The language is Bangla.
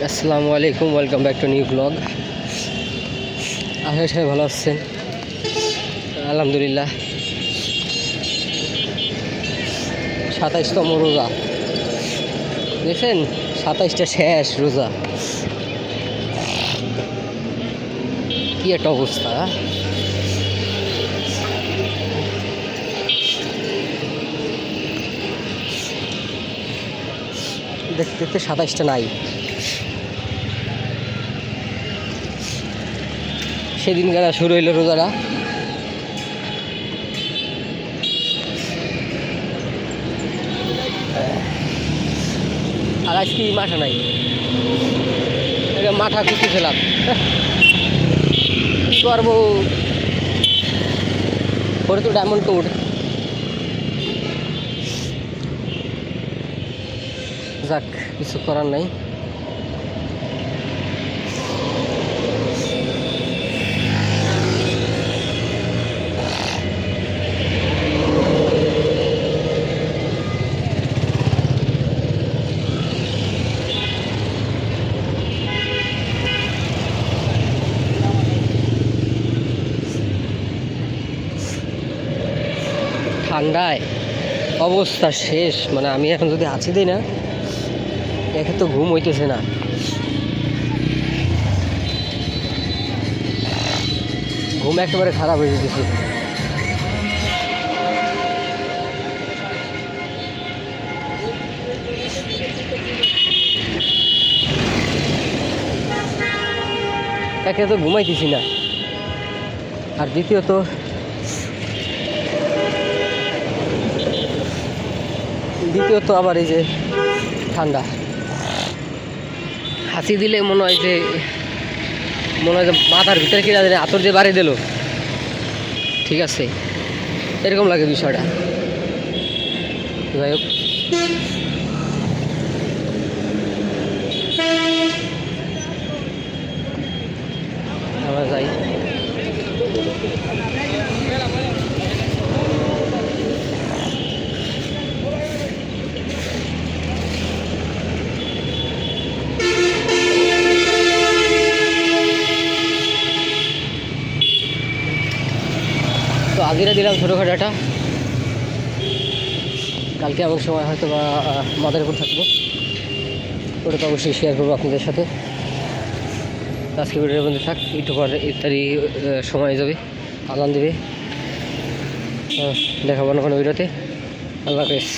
আসসালামু আলাইকুম, welcome back to new blog. আশা সবাই ভালো আছেন, আলহামদুলিল্লাহ। 27তম রোজা, দেখছেন 27টা শেষ রোজা, কি একটা অবস্থা। দেখতে দেখতে 27টা নাই। সেদিন গেলা শুরু হইলো রোজাটা, আর আজকে মাঠা নাই, মাথা কুচি ফেলাম, কি করবো। পরে তো ডায়মন্ড কোড, যাক কিছু করার নাই। ঠান্ডায় অবস্থা শেষ, মানে আমি এখন যদি আছি দিই না, একে তো ঘুম হইতেছে না। ঘুম একেবারে খারাপ হয়ে যেতেছে। একে তো ঘুমাইতেছি না, আর দ্বিতীয়ত আবার এই যে ঠান্ডা, হাসি দিলে মনে হয় যে মাথার ভিতরে কি জানি আতর দিয়ে বাড়ি দিল, ঠিক আছে, এরকম লাগে বিষয়টা। যাই হোক, আমরা যাই। তো আগেরা দিলাম ছোটোখাটোটা, কালকে এমন সময় হয়তো বা মাদারীপুর থাকবো, ওটা তো অবশ্যই শেয়ার করবো আপনাদের সাথে। আজকে ভিডিওর মধ্যে থাক, একটু পরে ইফতারি সময় যাবে, আজান দেবে, দেখাবো না কোনো ভিডিওতে। আল্লাহ হাফেজ।